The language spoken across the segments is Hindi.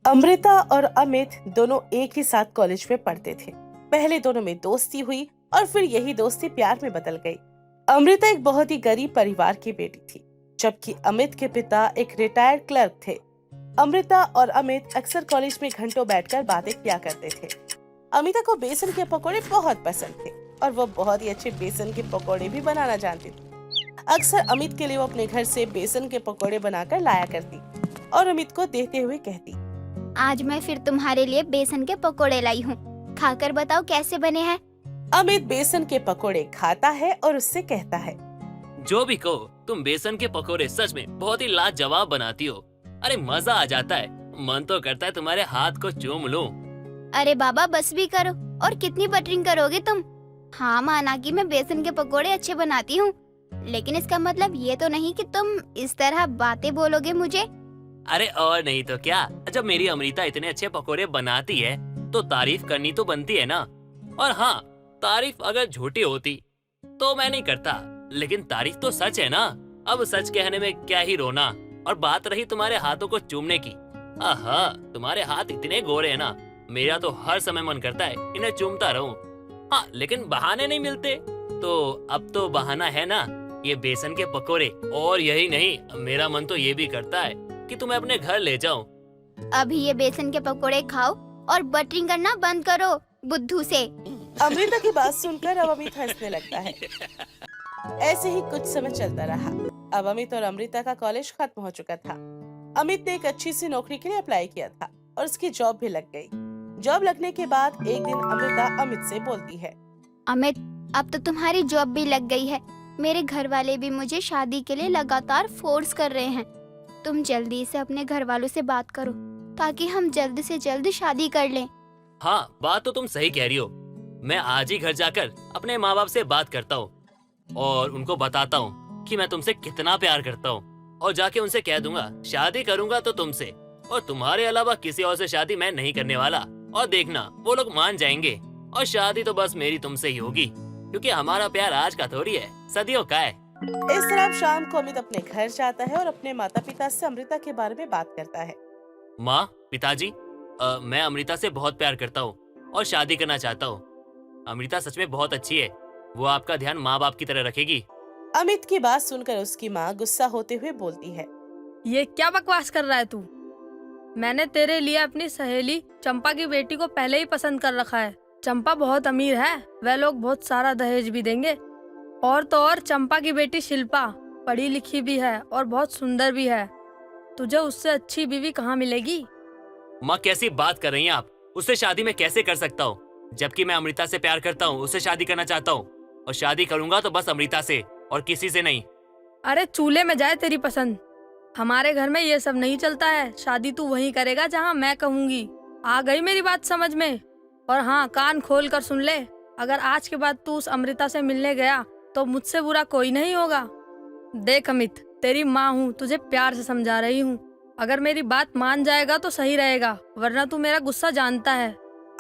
अमृता और अमित दोनों एक ही साथ कॉलेज में पढ़ते थे। पहले दोनों में दोस्ती हुई और फिर यही दोस्ती प्यार में बदल गई। अमृता एक बहुत ही गरीब परिवार की बेटी थी, जबकि अमित के पिता एक रिटायर्ड क्लर्क थे। अमृता और अमित अक्सर कॉलेज में घंटों बैठकर बातें किया करते थे। अमिता को बेसन के पकौड़े बहुत पसंद थे और वो बहुत ही अच्छे बेसन के पकौड़े भी बनाना जानती थी। अक्सर अमित के लिए वो अपने घर से बेसन के पकौड़े बनाकर लाया करती और अमित को देते हुए कहती, आज मैं फिर तुम्हारे लिए बेसन के पकोड़े लाई हूँ, खाकर बताओ कैसे बने हैं। अमित बेसन के पकोड़े खाता है और उससे कहता है, जो भी कहो, तुम बेसन के पकोड़े सच में बहुत ही लाजवाब बनाती हो। अरे मजा आ जाता है, मन तो करता है तुम्हारे हाथ को चूम लूं। अरे बाबा बस भी करो, और कितनी बटरिंग करोगे तुम। हाँ माना कि मैं बेसन के पकोड़े अच्छे बनाती हूँ, लेकिन इसका मतलब ये तो नहीं कि तुम इस तरह बातें बोलोगे मुझे। अरे और नहीं तो क्या, जब मेरी अमृता इतने अच्छे पकोड़े बनाती है तो तारीफ करनी तो बनती है ना। और हाँ, तारीफ अगर झूठी होती तो मैं नहीं करता, लेकिन तारीफ तो सच है ना। अब सच कहने में क्या ही रोना। और बात रही तुम्हारे हाथों को चूमने की, आहा, तुम्हारे हाथ इतने गोरे हैं ना, मेरा तो हर समय मन करता है इन्हें चूमता रहूं। हाँ, लेकिन बहाने नहीं मिलते, तो अब तो बहाना है ना, ये बेसन के पकोड़े। और यही नहीं, मेरा मन तो ये भी करता है कि तुम्हें अपने घर ले जाऊं। अभी ये बेसन के पकोड़े खाओ और बटरिंग करना बंद करो बुद्धू से। अमृता की बात सुनकर अब अमित हंसने लगता है। ऐसे ही कुछ समय चलता रहा। अब अमित और अमृता का कॉलेज खत्म हो चुका था। अमित ने एक अच्छी सी नौकरी के लिए अप्लाई किया था और उसकी जॉब भी लग गई। जॉब लगने के बाद एक दिन अमृता अमित से बोलती है, अमित, अब तो तुम्हारी जॉब भी लग गई है। मेरे घर वाले भी मुझे शादी के लिए लगातार फोर्स कर रहे हैं। तुम जल्दी से अपने घर वालों से बात करो ताकि हम जल्द से जल्द शादी कर लें। हाँ, बात तो तुम सही कह रही हो। मैं आज ही घर जाकर अपने माँ बाप से बात करता हूँ और उनको बताता हूँ कि मैं तुमसे कितना प्यार करता हूँ, और जाके उनसे कह दूंगा शादी करूंगा तो तुमसे, और तुम्हारे अलावा किसी और से शादी मैं नहीं करने वाला। और देखना, वो लोग मान जाएंगे और शादी तो बस मेरी तुमसे ही होगी, क्योंकि हमारा प्यार आज का थोड़ी है, सदियों का है। इस तरह अब शाम को अमित अपने घर जाता है और अपने माता पिता से अमृता के बारे में बात करता है। माँ, पिताजी, मैं अमृता से बहुत प्यार करता हूँ और शादी करना चाहता हूँ। अमृता सच में बहुत अच्छी है, वो आपका ध्यान माँ बाप की तरह रखेगी। अमित की बात सुनकर उसकी माँ गुस्सा होते हुए बोलती है, ये क्या बकवास कर रहा है तू? मैंने तेरे लिए अपनी सहेली चंपा की बेटी को पहले ही पसंद कर रखा है। चंपा बहुत अमीर है, वह लोग बहुत सारा दहेज भी देंगे। और तो और चंपा की बेटी शिल्पा पढ़ी लिखी भी है और बहुत सुंदर भी है। तुझे उससे अच्छी बीवी कहाँ मिलेगी? माँ, कैसी बात कर रही हैं आप? उससे शादी मैं कैसे कर सकता हूँ, जबकि मैं अमृता से प्यार करता हूँ, उससे शादी करना चाहता हूँ, और शादी करूंगा तो बस अमृता से और किसी से नहीं। अरे चूल्हे में जाए तेरी पसंद, हमारे घर में ये सब नहीं चलता है। शादी तू वहीं करेगा जहाँ मैं कहूँगी। आ गई मेरी बात समझ में? और हाँ, कान खोल कर सुन ले, अगर आज के बाद तू उस अमृता से मिलने गया तो मुझसे बुरा कोई नहीं होगा। देख अमित, तेरी माँ हूँ, तुझे प्यार से समझा रही हूँ। अगर मेरी बात मान जाएगा तो सही रहेगा, वरना तू मेरा गुस्सा जानता है।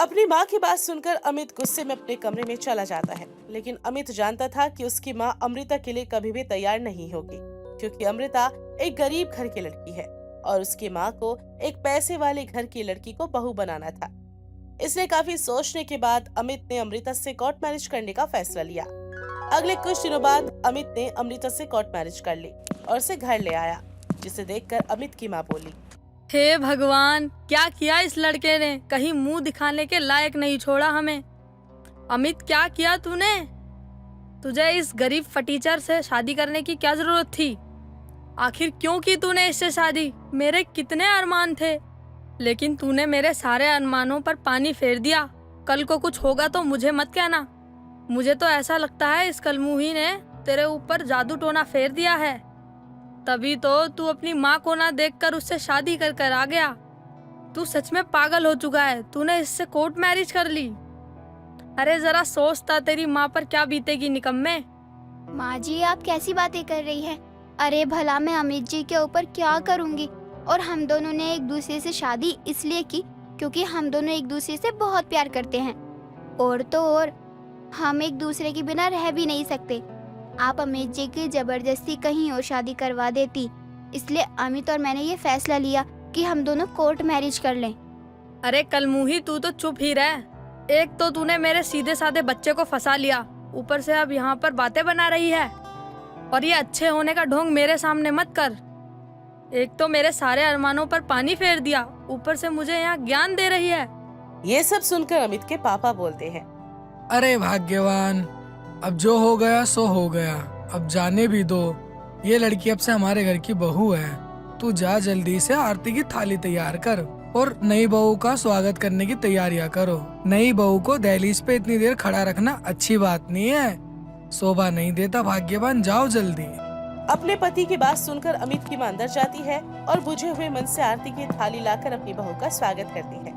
अपनी माँ की बात सुनकर अमित गुस्से में अपने कमरे में चला जाता है। लेकिन अमित जानता था कि उसकी माँ अमृता के लिए कभी भी तैयार नहीं होगी, क्योंकि अमृता एक गरीब घर की लड़की है और उसकी माँ को एक पैसे वाले घर की लड़की को बहू बनाना था। इसलिए काफी सोचने के बाद अमित ने अमृता से कोर्ट मैरिज करने का फैसला लिया। अगले कुछ दिनों बाद अमित ने अमृता से कोर्ट मैरिज कर ली और उसे घर ले आया, जिसे देखकर अमित की माँ बोली, हे भगवान, क्या किया इस लड़के ने? कहीं मुंह दिखाने के लायक नहीं छोड़ा हमें। अमित, क्या किया तूने? तुझे इस गरीब फटीचर से शादी करने की क्या जरूरत थी? आखिर क्यों की तूने इससे शादी? मेरे कितने अरमान थे, लेकिन तूने मेरे सारे अरमानों पर पानी फेर दिया। कल को कुछ होगा तो मुझे मत कहना। मुझे तो ऐसा लगता है इस कलमुही ने तेरे ऊपर जादू टोना फेर दिया है, तभी तो तू अपनी माँ को ना देखकर उससे शादी कर कर आ गया। तू सच में पागल हो चुका है, तूने इससे कोर्ट मैरिज कर ली। अरे जरा सोचता, तेरी माँ पर क्या बीतेगी निकम्मे। माँ जी, आप कैसी बातें कर रही हैं? अरे भला मैं अमित जी के ऊपर क्या करूँगी? और हम दोनों ने एक दूसरे से शादी इसलिए की क्योंकि हम दोनों एक दूसरे से बहुत प्यार करते हैं, और तो और हम एक दूसरे के बिना रह भी नहीं सकते। आप अमित जी की जबरदस्ती कहीं और शादी करवा देती, इसलिए अमित और मैंने ये फैसला लिया कि हम दोनों कोर्ट मैरिज कर लें। अरे कलमुही, तू तो चुप ही रह। एक तो तूने मेरे सीधे साधे बच्चे को फंसा लिया, ऊपर से अब यहाँ पर बातें बना रही है। और ये अच्छे होने का ढोंग मेरे सामने मत कर। एक तो मेरे सारे अरमानों पर पानी फेर दिया, ऊपर से मुझे यहाँ ज्ञान दे रही है। ये सब सुनकर अमित के पापा बोलते हैं। अरे भाग्यवान, अब जो हो गया सो हो गया, अब जाने भी दो। ये लड़की अब से हमारे घर की बहू है। तू जा जल्दी से आरती की थाली तैयार कर और नई बहू का स्वागत करने की तैयारियां करो। नई बहू को दहलीज पे इतनी देर खड़ा रखना अच्छी बात नहीं है, शोभा नहीं देता। भाग्यवान, जाओ जल्दी। अपने पति की बात सुनकर अमित की मां अंदर जाती है और बुझे हुए मन से आरती की थाली लाकर अपनी बहू का स्वागत करती है।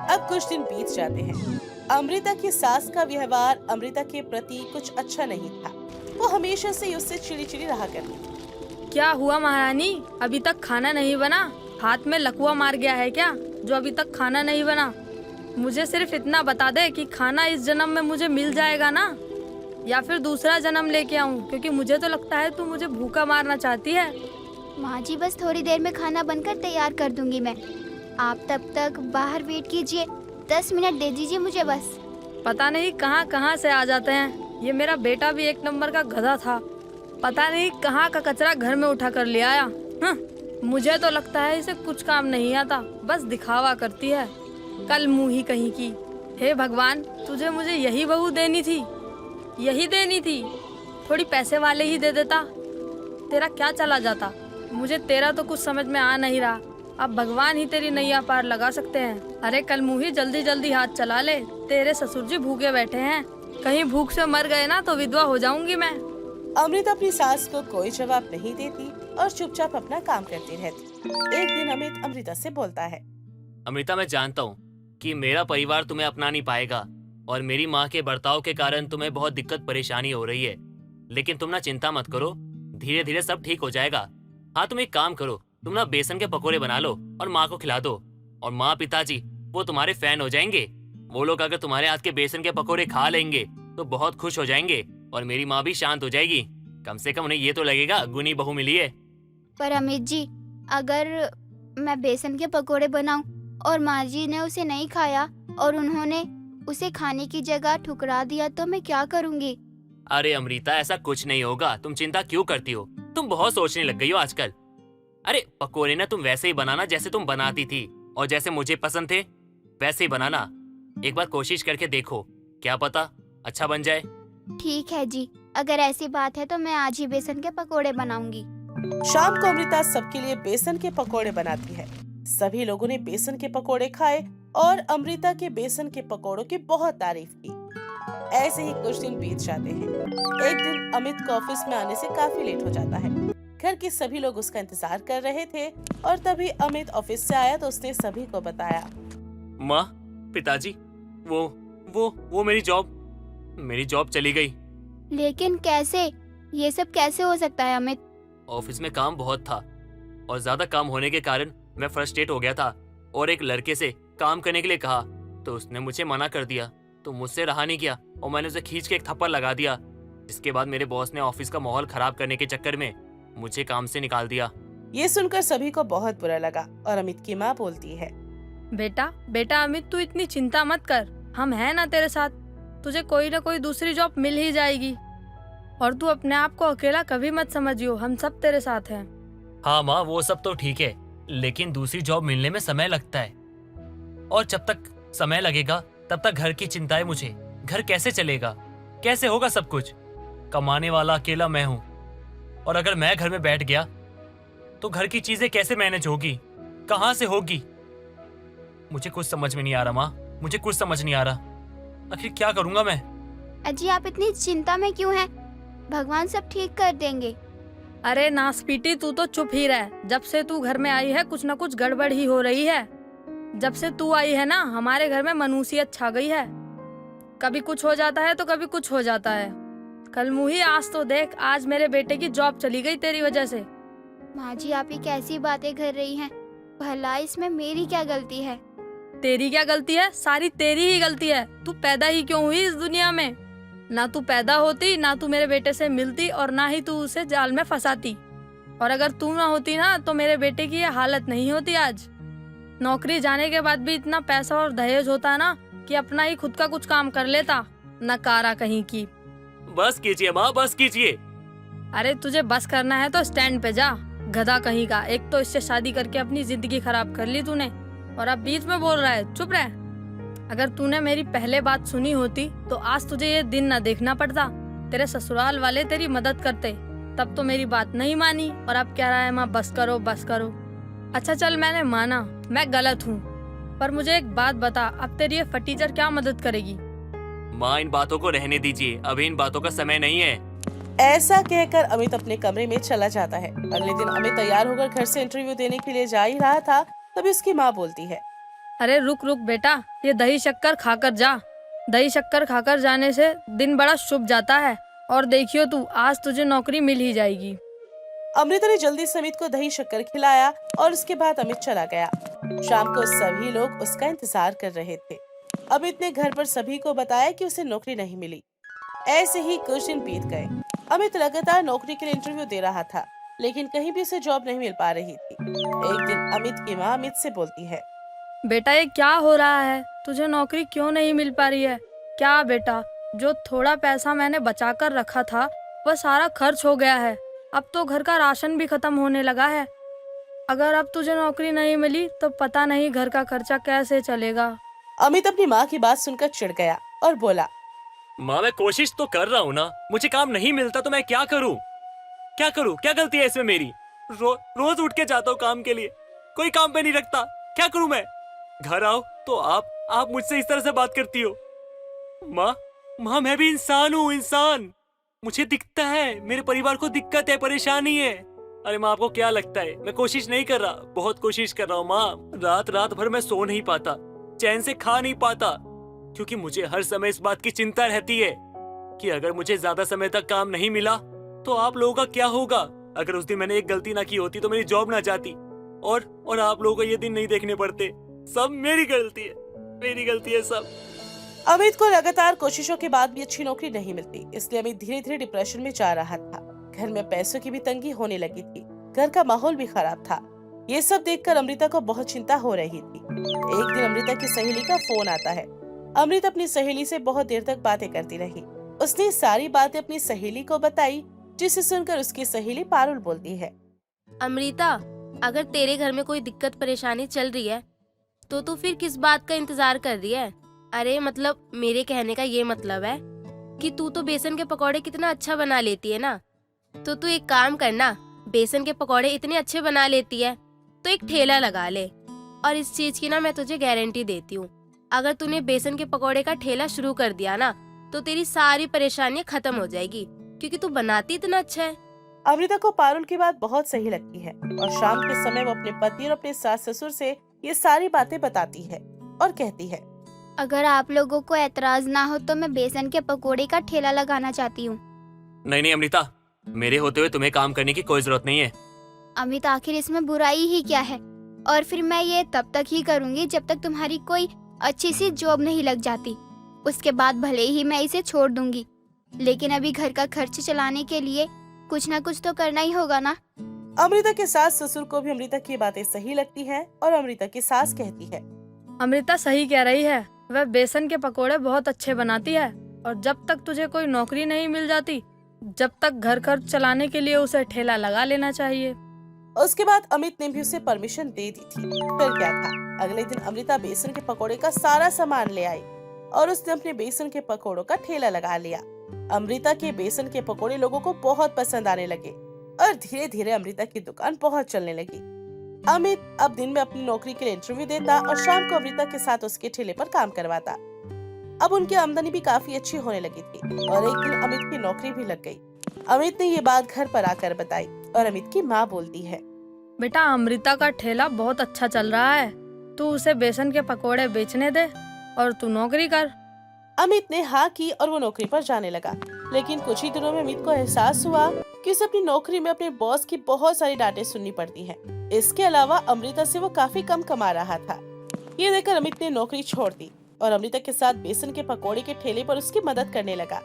अब कुछ दिन बीत जाते हैं। अमृता की सास का व्यवहार अमृता के प्रति कुछ अच्छा नहीं था। वो हमेशा से उससे चिड़ी रहा करती थी। क्या हुआ महारानी, अभी तक खाना नहीं बना? हाथ में लकवा मार गया है क्या जो अभी तक खाना नहीं बना? मुझे सिर्फ इतना बता दे कि खाना इस जन्म में मुझे मिल जाएगा ना, या फिर दूसरा जन्म लेके आऊं? क्योंकि मुझे तो लगता है तू मुझे भूखा मारना चाहती है। माँ जी, बस थोड़ी देर में खाना बनकर तैयार कर दूंगी मैं। आप तब तक बाहर वेट कीजिए, 10 मिनट दे दीजिए मुझे बस। पता नहीं कहाँ कहाँ से आ जाते हैं। ये मेरा बेटा भी एक नंबर का गधा था, पता नहीं कहाँ का कचरा घर में उठा कर ले आया। मुझे तो लगता है इसे कुछ काम नहीं आता, बस दिखावा करती है। कल मुंही कहीं की। हे भगवान, तुझे मुझे यही बहू देनी थी, यही देनी थी। थोड़ी पैसे वाले ही दे देता, तेरा क्या चला जाता। मुझे तेरा तो कुछ समझ में आ नहीं रहा। अब भगवान ही तेरी नैया पार लगा सकते हैं। अरे कल मुंही, जल्दी जल्दी हाथ चला ले, तेरे ससुर जी भूखे बैठे हैं। कहीं भूख से मर गए ना तो विधवा हो जाऊंगी मैं। अमृत अपनी सास को कोई जवाब नहीं देती और चुपचाप अपना काम करती रहती। एक दिन अमित अमृता से बोलता है। अमृता, मैं जानता हूँ कि मेरा परिवार तुम्हें अपना नहीं पाएगा और मेरी माँ के बर्ताव के कारण तुम्हें बहुत दिक्कत परेशानी हो रही है, लेकिन तुम ना चिंता मत करो, धीरे धीरे सब ठीक हो जाएगा। हाँ, तुम एक काम करो, तुम ना बेसन के पकोड़े बना लो और माँ को खिला दो, और माँ पिताजी वो तुम्हारे फैन हो जाएंगे। वो लोग अगर तुम्हारे हाथ के बेसन के पकोड़े खा लेंगे तो बहुत खुश हो जाएंगे और मेरी माँ भी शांत हो जाएगी। कम से कम उन्हें ये तो लगेगा गुनी बहू मिली है। पर अमित जी, अगर मैं बेसन के पकोड़े बनाऊं और माँ जी ने उसे नहीं खाया और उन्होंने उसे खाने की जगह ठुकरा दिया तो मैं क्या करूंगी? अरे अमृता, ऐसा कुछ नहीं होगा, तुम चिंता क्यों करती हो? तुम बहुत सोचने लग गई हो आजकल। अरे पकोड़े ना तुम वैसे ही बनाना जैसे तुम बनाती थी और जैसे मुझे पसंद थे वैसे ही बनाना। एक बार कोशिश करके देखो, क्या पता अच्छा बन जाए। ठीक है जी, अगर ऐसी बात है तो मैं आज ही बेसन के पकोड़े बनाऊंगी। शाम को अमृता सबके लिए बेसन के पकोड़े बनाती है। सभी लोगों ने बेसन के पकोड़े खाए और अमृता के बेसन के पकोड़ों की बहुत तारीफ की। ऐसे ही कुछ दिन बीत जाते हैं। एक दिन अमित को ऑफिस में आने से काफी लेट हो जाता है। घर के सभी लोग उसका इंतजार कर रहे थे और तभी अमित ऑफिस से आया तो उसने सभी को बताया। माँ, पिताजी, वो मेरी जॉब चली गई। लेकिन कैसे? ये सब कैसे हो सकता है अमित? ऑफिस में काम बहुत था और ज्यादा काम होने के कारण मैं फ्रस्ट्रेट हो गया था और एक लड़के से काम करने के लिए कहा तो उसने मुझे मना कर दिया, तो मुझसे रहा नहीं गया और मैंने उसे खींच के एक थप्पड़ लगा दिया, जिसके बाद मेरे बॉस ने ऑफिस का माहौल खराब करने के चक्कर में मुझे काम से निकाल दिया। ये सुनकर सभी को बहुत बुरा लगा और अमित की माँ बोलती है। बेटा अमित, तू इतनी चिंता मत कर, हम हैं ना तेरे साथ। तुझे कोई ना कोई दूसरी जॉब मिल ही जाएगी और तू अपने आप को अकेला कभी मत समझियो, हम सब तेरे साथ हैं। हाँ माँ, वो सब तो ठीक है, लेकिन दूसरी जॉब मिलने में समय लगता है और जब तक समय लगेगा तब तक घर की चिंताएं मुझे। घर कैसे चलेगा, कैसे होगा सब कुछ? कमाने वाला अकेला मैं हूँ और अगर मैं घर में बैठ गया तो घर की चीजें कैसे मैनेज होगी, कहाँ से होगी? मुझे कुछ समझ में नहीं आ रहा माँ, मुझे कुछ समझ नहीं आ रहा। आखिर क्या करूंगा मैं? अजी, आप इतनी चिंता में क्यों हैं? भगवान सब ठीक कर देंगे। अरे नासपीटी, तू तो चुप ही रह। जब से तू घर में आई है कुछ न कुछ गड़बड़ ही हो रही है। जब से तू आई है ना, हमारे घर में मनुष्यत छा गई है। कभी कुछ हो जाता है तो कभी कुछ हो जाता है। कल मुही, आज तो देख, आज मेरे बेटे की जॉब चली गई तेरी वजह से। माँ जी, आप ये कैसी बातें कर रही हैं? भला इसमें मेरी क्या गलती है? तेरी क्या गलती है? सारी तेरी ही गलती है। तू पैदा ही क्यों हुई इस दुनिया में? ना तू पैदा होती, ना तू मेरे बेटे से मिलती और ना ही तू उसे जाल में फंसाती। और अगर तू ना होती ना तो मेरे बेटे की ये हालत नहीं होती आज। नौकरी जाने के बाद भी इतना पैसा और दहेज होता ना कि अपना ही खुद का कुछ काम कर लेता, नकारा कहीं की। बस कीजिए माँ, बस कीजिए। अरे तुझे बस करना है तो स्टैंड पे जा, गधा कहीं का। एक तो इससे शादी करके अपनी जिंदगी खराब कर ली तूने, और अब बीच में बोल रहा है। चुप रह। अगर तूने मेरी पहले बात सुनी होती तो आज तुझे ये दिन न देखना पड़ता। तेरे ससुराल वाले तेरी मदद करते, तब तो मेरी बात नहीं मानी और अब कह रहा है माँ बस करो बस करो। अच्छा चल, मैंने माना मैं गलत हूँ, पर मुझे एक बात बता, अब तेरी ये फटीचर क्या मदद करेगी? माँ इन बातों को रहने दीजिए, अभी इन बातों का समय नहीं है। ऐसा कहकर अमित अपने कमरे में चला जाता है। अगले दिन अमित तैयार होकर घर से इंटरव्यू देने के लिए जा ही रहा था, तभी उसकी माँ बोलती है, अरे रुक रुक बेटा, ये दही शक्कर खाकर जा। दही शक्कर खाकर जाने से दिन बड़ा शुभ जाता है, और देखियो तू आज तुझे नौकरी मिल ही जाएगी। अमृता ने जल्दी से अमित को दही शक्कर खिलाया और उसके बाद अमित चला गया। शाम को सभी लोग उसका इंतजार कर रहे थे। अमित ने घर पर सभी को बताया कि उसे नौकरी नहीं मिली। ऐसे ही कुछ दिन बीत गए। अमित लगातार नौकरी के लिए इंटरव्यू दे रहा था, लेकिन कहीं भी उसे जॉब नहीं मिल पा रही थी। एक दिन अमित की माँ अमित से बोलती है, बेटा ये क्या हो रहा है, तुझे नौकरी क्यों नहीं मिल पा रही है? क्या बेटा, जो थोड़ा पैसा मैंने बचा कर रखा था वह सारा खर्च हो गया है। अब तो घर का राशन भी खत्म होने लगा है। अगर अब तुझे नौकरी नहीं मिली तो पता नहीं घर का खर्चा कैसे चलेगा। अमित अपनी माँ की बात सुनकर चिढ़ गया और बोला, माँ मैं कोशिश तो कर रहा हूँ ना, मुझे काम नहीं मिलता तो मैं क्या करूँ? क्या करूँ? क्या गलती है इसमें मेरी? रोज उठ के जाता हूँ काम के लिए, कोई काम पे नहीं रखता। क्या करूँ मैं? घर आओ तो आप मुझसे इस तरह से बात करती हो। माँ मैं भी इंसान हूँ, इंसान। मुझे दिखता है मेरे परिवार को दिक्कत है, परेशानी है। अरे माँ आपको क्या लगता है मैं कोशिश नहीं कर रहा? बहुत कोशिश कर रहा हूँ माँ। रात भर मैं सो नहीं पाता, चैन से खा नहीं पाता, क्योंकि मुझे हर समय इस बात की चिंता रहती है कि अगर मुझे ज्यादा समय तक काम नहीं मिला तो आप लोगों का क्या होगा। अगर उस दिन मैंने एक गलती ना की होती तो मेरी जॉब ना जाती, और आप लोगों को ये दिन नहीं देखने पड़ते। सब मेरी गलती है सब। अमित को लगातार कोशिशों के बाद भी अच्छी नौकरी नहीं मिलती, इसलिए अमित धीरे धीरे डिप्रेशन में जा रहा था। घर में पैसों की भी तंगी होने लगी थी, घर का माहौल भी खराब था। ये सब देखकर अमृता को बहुत चिंता हो रही थी। एक दिन अमृता की सहेली का फोन आता है। अमृता अपनी सहेली से बहुत देर तक बातें करती रही। उसने सारी बातें अपनी सहेली को बताई, जिसे सुनकर उसकी सहेली पारुल बोलती है, अमृता, अगर तेरे घर में कोई दिक्कत परेशानी चल रही है तो तू फिर किस बात का इंतजार कर रही है? अरे मतलब मेरे कहने का ये मतलब है कि तू तो बेसन के पकौड़े कितना अच्छा बना लेती है ना, तो तू एक काम करना, बेसन के पकौड़े इतने अच्छे बना लेती है तो एक ठेला लगा ले। और इस चीज की ना मैं तुझे गारंटी देती हूँ, अगर तूने बेसन के पकौड़े का ठेला शुरू कर दिया ना तो तेरी सारी परेशानियां खत्म हो जाएगी, क्योंकि तू बनाती इतना अच्छा है। अमृता को पारुल की बात बहुत सही लगती है और शाम के समय वो अपने पति और अपने सास ससुर से ये सारी बातें बताती है और कहती है, अगर आप लोगों को एतराज ना हो तो मैं बेसन के पकोड़े का ठेला लगाना चाहती हूँ। नहीं अमृता, मेरे होते हुए तुम्हें काम करने की कोई जरूरत नहीं है। अमित, आखिर इसमें बुराई ही क्या है? और फिर मैं ये तब तक ही करूँगी जब तक तुम्हारी कोई अच्छी सी जॉब नहीं लग जाती। उसके बाद भले ही मैं इसे छोड़ दूंगी, लेकिन अभी घर का खर्च चलाने के लिए कुछ ना कुछ तो करना ही होगा ना। अमृता के सास ससुर को भी अमृता की बातें सही लगती हैं और अमृता की सास कहती है, अमृता सही कह रही है, वह बेसन के पकोड़े बहुत अच्छे बनाती है, और जब तक तुझे कोई नौकरी नहीं मिल जाती जब तक घर खर्च चलाने के लिए उसे ठेला लगा लेना चाहिए। उसके बाद अमित ने भी उसे परमिशन दे दी थी। फिर क्या था, अगले दिन अमृता बेसन के पकोड़े का सारा सामान ले आई और उसने अपने बेसन के पकोड़ों का ठेला लगा लिया। अमृता के बेसन के पकोड़े लोगों को बहुत पसंद आने लगे और धीरे धीरे अमृता की दुकान बहुत चलने लगी। अमित अब दिन में अपनी नौकरी के लिए इंटरव्यू देता और शाम को अमृता के साथ उसके ठेले पर काम करवाता। अब उनकी आमदनी भी काफी अच्छी होने लगी थी और एक दिन अमित की नौकरी भी लग गई। अमित ने ये बात घर पर आकर बताई और अमित की माँ बोलती है, बेटा अमृता का ठेला बहुत अच्छा चल रहा है, तू उसे बेसन के पकोड़े बेचने दे और तू नौकरी कर। अमित ने हाँ की और वो नौकरी पर जाने लगा। लेकिन कुछ ही दिनों में अमित को एहसास हुआ कि उसे अपनी नौकरी में अपने बॉस की बहुत सारी डांटें सुननी पड़ती हैं। इसके अलावा अमृता से वो काफी कम कमा रहा था। ये देखकर अमित ने नौकरी छोड़ दी और अमृता के साथ बेसन के पकोड़े के ठेले पर उसकी मदद करने लगा।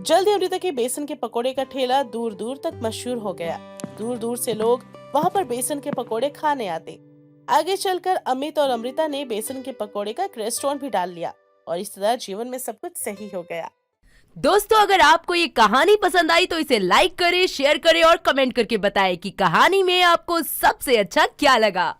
जल्दी अमृता के बेसन के पकोड़े का ठेला दूर दूर तक मशहूर हो गया। दूर दूर से लोग वहाँ पर बेसन के पकोड़े खाने आते। आगे चलकर अमित और अमृता ने बेसन के पकोड़े का एक रेस्टोरेंट भी डाल लिया और इस तरह जीवन में सब कुछ सही हो गया। दोस्तों, अगर आपको ये कहानी पसंद आई तो इसे लाइक करें, शेयर करें और कमेंट करके बताएं कि कहानी में आपको सबसे अच्छा क्या लगा।